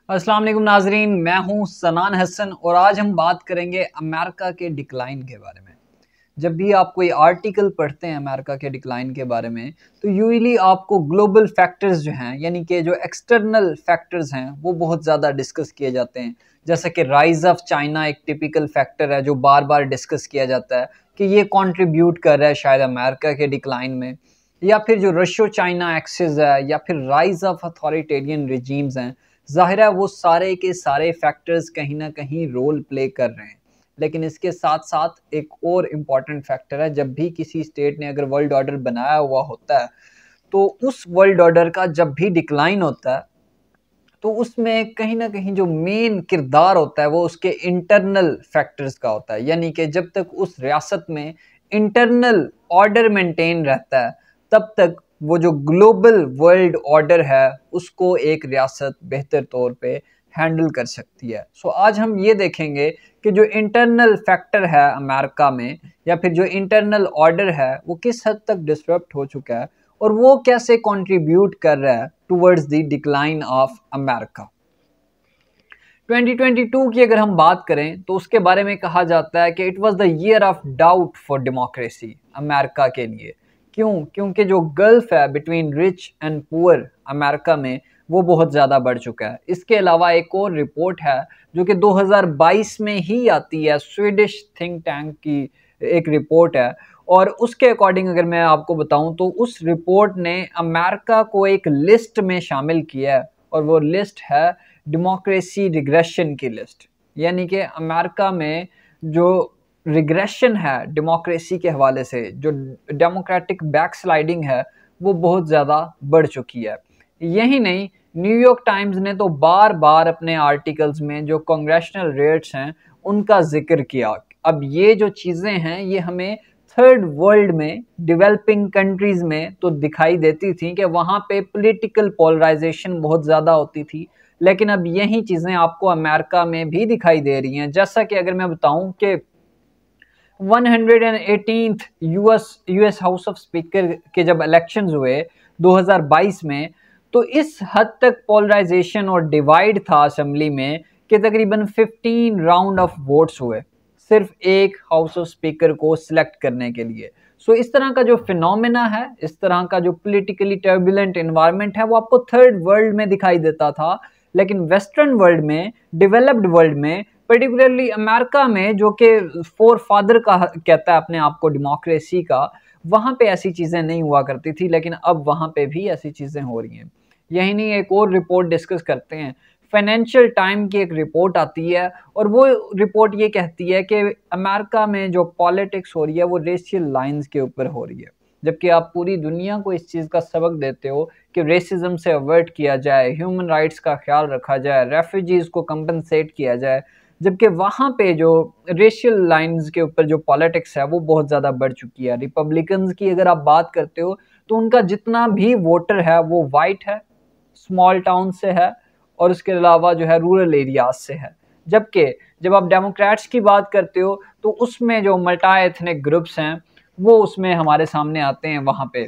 अस्सलाम वालेकुम नाजरीन, मैं हूं सनान हसन और आज हम बात करेंगे अमेरिका के डिक्लाइन के बारे में। जब भी आप कोई आर्टिकल पढ़ते हैं अमेरिका के डिक्लाइन के बारे में, तो यूजुअली आपको ग्लोबल फैक्टर्स जो हैं, यानी कि जो एक्सटर्नल फैक्टर्स हैं, वो बहुत ज़्यादा डिस्कस किए जाते हैं। जैसे कि राइज ऑफ चाइना एक टिपिकल फैक्टर है जो बार बार डिस्कस किया जाता है कि ये कंट्रीब्यूट कर रहा है शायद अमेरिका के डिक्लाइन में, या फिर जो रशियो चाइना एक्सिस है, या फिर राइज ऑफ अथॉरिटेरियन रिजीम्स हैं। ज़ाहिर है वो सारे के सारे फैक्टर्स कहीं ना कहीं रोल प्ले कर रहे हैं। लेकिन इसके साथ साथ एक और इम्पॉर्टेंट फैक्टर है, जब भी किसी स्टेट ने अगर वर्ल्ड ऑर्डर बनाया हुआ होता है, तो उस वर्ल्ड ऑर्डर का जब भी डिक्लाइन होता है, तो उसमें कहीं ना कहीं जो मेन किरदार होता है वो उसके इंटरनल फैक्टर्स का होता है। यानी कि जब तक उस रियासत में इंटरनल ऑर्डर मेंटेन रहता है, तब तक वो जो ग्लोबल वर्ल्ड ऑर्डर है उसको एक रियासत बेहतर तौर पे हैंडल कर सकती है। सो आज हम ये देखेंगे कि जो इंटरनल फैक्टर है अमेरिका में, या फिर जो इंटरनल ऑर्डर है, वो किस हद तक डिसरप्ट हो चुका है और वो कैसे कंट्रीब्यूट कर रहा है towards the decline of America. 2022 की अगर हम बात करें तो उसके बारे में कहा जाता है कि it was the year of doubt for democracy America के लिए। क्यों? क्योंकि जो गल्फ है between rich and poor America में, वो बहुत ज़्यादा बढ़ चुका है। इसके अलावा एक और रिपोर्ट है जो कि 2022 में ही आती है, स्वीडिश थिंक टैंक की एक रिपोर्ट है, और उसके अकॉर्डिंग अगर मैं आपको बताऊं तो उस रिपोर्ट ने अमेरिका को एक लिस्ट में शामिल किया है, और वो लिस्ट है डेमोक्रेसी रिग्रेशन की लिस्ट। यानी कि अमेरिका में जो रिग्रेशन है डेमोक्रेसी के हवाले से, जो डेमोक्रेटिक बैकस्लाइडिंग है, वो बहुत ज़्यादा बढ़ चुकी है। यही नहीं, न्यूयॉर्क टाइम्स ने तो बार बार अपने आर्टिकल्स में जो कांग्रेशनल रेट्स हैं उनका जिक्र किया। अब ये जो चीज़ें हैं ये हमें थर्ड वर्ल्ड में, डेवलपिंग कंट्रीज में तो दिखाई देती थी कि वहाँ पे पॉलिटिकल पोलराइजेशन बहुत ज़्यादा होती थी, लेकिन अब यही चीज़ें आपको अमेरिका में भी दिखाई दे रही हैं। जैसा कि अगर मैं बताऊं कि 118th US house of speaker के जब इलेक्शंस हुए 2022 में, तो इस हद तक पोलराइजेशन और डिवाइड था असेंबली में कि तकरीबन 15 राउंड ऑफ वोट्स हुए सिर्फ एक हाउस ऑफ स्पीकर को सिलेक्ट करने के लिए। सो इस तरह का जो फिनोमेना है, इस तरह का जो पॉलिटिकली टर्बुलेंट एनवायरनमेंट है, वो आपको थर्ड वर्ल्ड में दिखाई देता था। लेकिन वेस्टर्न वर्ल्ड में, डेवलप्ड वर्ल्ड में, पर्टिकुलरली अमेरिका में, जो कि फोर फादर का कहता है अपने आप को डेमोक्रेसी का, वहाँ पे ऐसी चीज़ें नहीं हुआ करती थी, लेकिन अब वहाँ पे भी ऐसी चीज़ें हो रही हैं। यही नहीं, एक और रिपोर्ट डिस्कस करते हैं। फाइनेंशियल टाइम की एक रिपोर्ट आती है, और वो रिपोर्ट ये कहती है कि अमेरिका में जो पॉलिटिक्स हो रही है वो रेशियल लाइंस के ऊपर हो रही है। जबकि आप पूरी दुनिया को इस चीज़ का सबक देते हो कि रेसिज्म से अवॉइड किया जाए, ह्यूमन राइट्स का ख्याल रखा जाए, रेफ्यूजीज़ को कंपनसेट किया जाए, जबकि वहाँ पे जो रेशियल लाइंस के ऊपर जो पॉलिटिक्स है वो बहुत ज़्यादा बढ़ चुकी है। रिपब्लिकन्स की अगर आप बात करते हो तो उनका जितना भी वोटर है वो वाइट है, स्मॉल टाउन से है, और उसके अलावा जो है रूरल एरियाज से है। जबकि जब आप डेमोक्रेट्स की बात करते हो तो उसमें जो मल्टी एथनिक ग्रुप्स हैं वो उसमें हमारे सामने आते हैं वहाँ पे।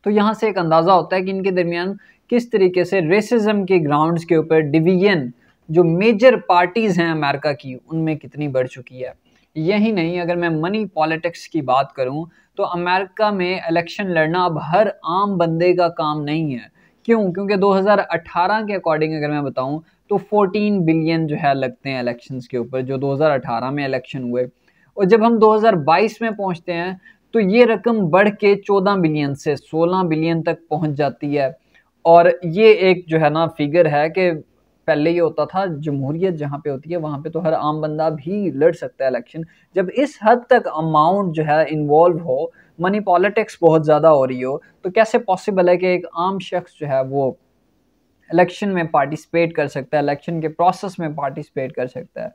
तो यहाँ से एक अंदाज़ा होता है कि इनके दरमियान किस तरीके से रेसिज्म के ग्राउंड्स के ऊपर डिवीजन जो मेजर पार्टीज़ हैं अमेरिका की, उनमें कितनी बढ़ चुकी है। यही नहीं, अगर मैं मनी पॉलिटिक्स की बात करूं तो अमेरिका में इलेक्शन लड़ना अब हर आम बंदे का काम नहीं है। क्यों? क्योंकि 2018 के अकॉर्डिंग अगर मैं बताऊं तो 14 बिलियन जो है लगते हैं इलेक्शंस के ऊपर, जो 2018 में इलेक्शन हुए। और जब हम 2022 में पहुंचते हैं तो ये रकम बढ़ के 14 बिलियन से 16 बिलियन तक पहुंच जाती है। और ये एक जो है ना फिगर है कि पहले ये होता था जमहूरियत जहाँ पे होती है वहाँ पे तो हर आम बंदा भी लड़ सकता है इलेक्शन। जब इस हद तक अमाउंट जो है इन्वॉल्व हो, मनी पॉलिटिक्स बहुत ज़्यादा हो रही हो, तो कैसे पॉसिबल है कि एक आम शख्स जो है वो इलेक्शन में पार्टिसिपेट कर सकता है, इलेक्शन के प्रोसेस में पार्टिसिपेट कर सकता है।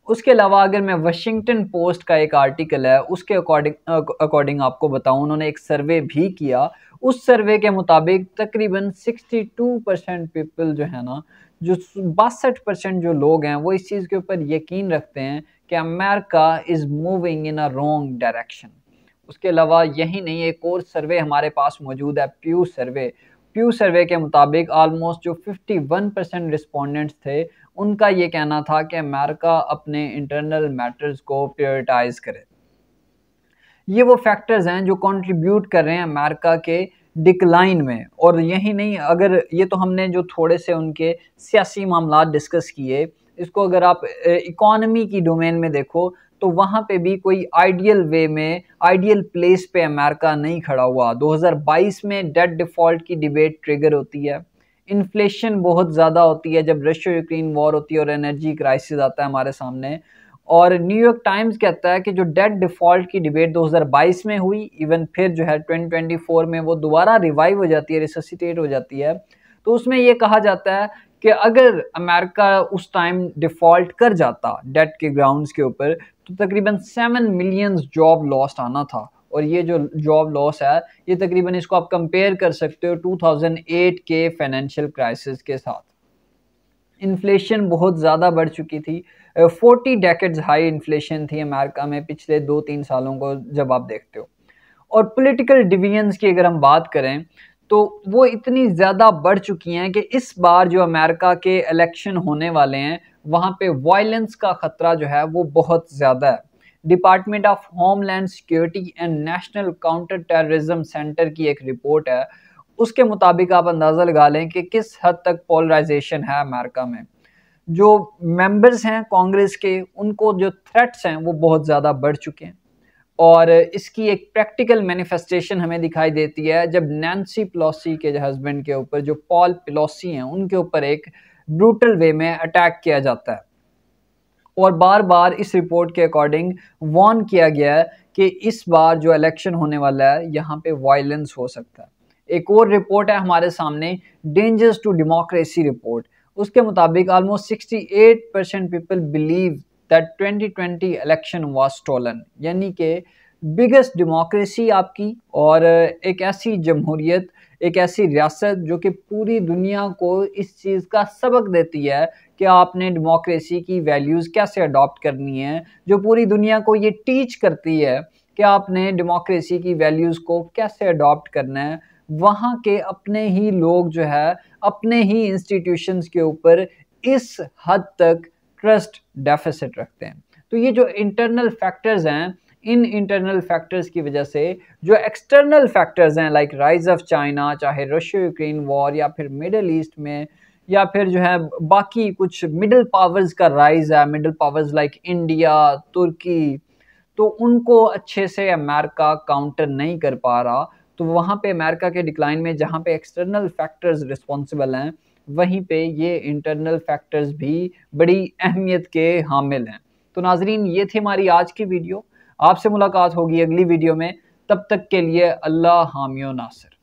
उसके अलावा अगर मैं वाशिंगटन पोस्ट का एक आर्टिकल है उसके अकॉर्डिंग आपको बताऊं, उन्होंने एक सर्वे भी किया। उस सर्वे के मुताबिक तकरीबन 62% पीपल जो है ना, जो 62% जो लोग हैं वो इस चीज़ के ऊपर यकीन रखते हैं कि America is moving in a wrong direction. उसके अलावा यही नहीं, एक और सर्वे हमारे पास मौजूद है, प्यू सर्वे। प्यू सर्वे के मुताबिक ऑलमोस्ट जो 51% रिस्पोंडेंट्स थे उनका ये कहना था कि अमेरिका अपने इंटरनल मैटर्स को प्रायोरिटाइज करे। ये वो फैक्टर्स हैं जो कंट्रीब्यूट कर रहे हैं अमेरिका के डिक्लाइन में। और यही नहीं, अगर ये तो हमने जो थोड़े से उनके सियासी मामला डिस्कस किए, इसको अगर आप इकोनॉमी की डोमेन में देखो तो वहाँ पे भी कोई आइडियल वे में, आइडियल प्लेस पे अमेरिका नहीं खड़ा हुआ। 2022 में डेट डिफ़ॉल्ट की डिबेट ट्रिगर होती है, इन्फ्लेशन बहुत ज़्यादा होती है जब रशिया यूक्रेन वॉर होती है और एनर्जी क्राइसिस आता है हमारे सामने। और न्यूयॉर्क टाइम्स कहता है कि जो डेट डिफ़ॉल्ट की डिबेट 2022 में हुई, इवन फिर जो है 2024 में वो दोबारा रिवाइव हो जाती है, रिससिटेट हो जाती है, तो उसमें ये कहा जाता है कि अगर अमेरिका उस टाइम डिफ़ॉल्ट कर जाता डेट के ग्राउंड्स के ऊपर तो तकरीबन 7 मिलियन जॉब लॉस्ट आना था। और ये जो जॉब लॉस है ये तकरीबन, इसको आप कंपेयर कर सकते हो 2008 के फाइनेंशियल क्राइसिस के साथ। इन्फ्लेशन बहुत ज़्यादा बढ़ चुकी थी, 40 डेकेड्स हाई इन्फ्लेशन थी अमेरिका में पिछले 2-3 सालों को जब आप देखते हो। और पॉलिटिकल डिवीजन्स की अगर हम बात करें तो वो इतनी ज़्यादा बढ़ चुकी हैं कि इस बार जो अमेरिका के इलेक्शन होने वाले हैं वहाँ पे वायलेंस का ख़तरा जो है वो बहुत ज़्यादा है। Department of homeland security and national counter terrorism centre की एक रिपोर्ट है, उसके मुताबिक आप अंदाज़ा लगा लें कि किस हद तक पोलराइजेशन है अमेरिका में। जो मेंबर्स हैं कांग्रेस के, उनको जो थ्रेट्स हैं वो बहुत ज़्यादा बढ़ चुके हैं। और इसकी एक प्रैक्टिकल मैनिफेस्टेशन हमें दिखाई देती है जब नैन्सी पेलोसी के हस्बैंड के ऊपर, जो पॉल पेलोसी हैं, उनके ऊपर एक ब्रूटल वे में अटैक किया जाता है। और बार बार इस रिपोर्ट के अकॉर्डिंग वार्न किया गया है कि इस बार जो इलेक्शन होने वाला है यहाँ पे वायलेंस हो सकता है। एक और रिपोर्ट है हमारे सामने, डेंजर्स टू डेमोक्रेसी रिपोर्ट, उसके मुताबिक almost 68% people believe that 2020 election was stolen, यानी कि बिगेस्ट डेमोक्रेसी आपकी और एक ऐसी जमहूरियत, एक ऐसी रियासत जो कि पूरी दुनिया को इस चीज़ का सबक देती है कि आपने डेमोक्रेसी की वैल्यूज़ कैसे अडॉप्ट करनी है, जो पूरी दुनिया को ये टीच करती है कि आपने डेमोक्रेसी की वैल्यूज़ को कैसे अडॉप्ट करना है। वहाँ के अपने ही लोग जो है अपने ही इंस्टीट्यूशंस के ऊपर इस हद तक ट्रस्ट डेफिसिट रखते हैं। तो ये जो इंटरनल फैक्टर्स हैं, इन इंटरनल फैक्टर्स की वजह से जो एक्सटर्नल फैक्टर्स हैं लाइक राइज ऑफ चाइना, चाहे रशिया यूक्रेन वॉर, या फिर मिडल ईस्ट में, या फिर जो है बाकी कुछ मिडल पावर्स का राइज है, मिडल पावर्स लाइक इंडिया, तुर्की, तो उनको अच्छे से अमेरिका काउंटर नहीं कर पा रहा। तो वहाँ पे अमेरिका के डिक्लाइन में जहाँ पे एक्सटर्नल फैक्टर्स रिस्पॉन्सिबल हैं, वहीं पे ये इंटरनल फैक्टर्स भी बड़ी अहमियत के हामिल हैं। तो नाजरीन, ये थी हमारी आज की वीडियो। आपसे मुलाकात होगी अगली वीडियो में, तब तक के लिए अल्लाह हामियो नासिर।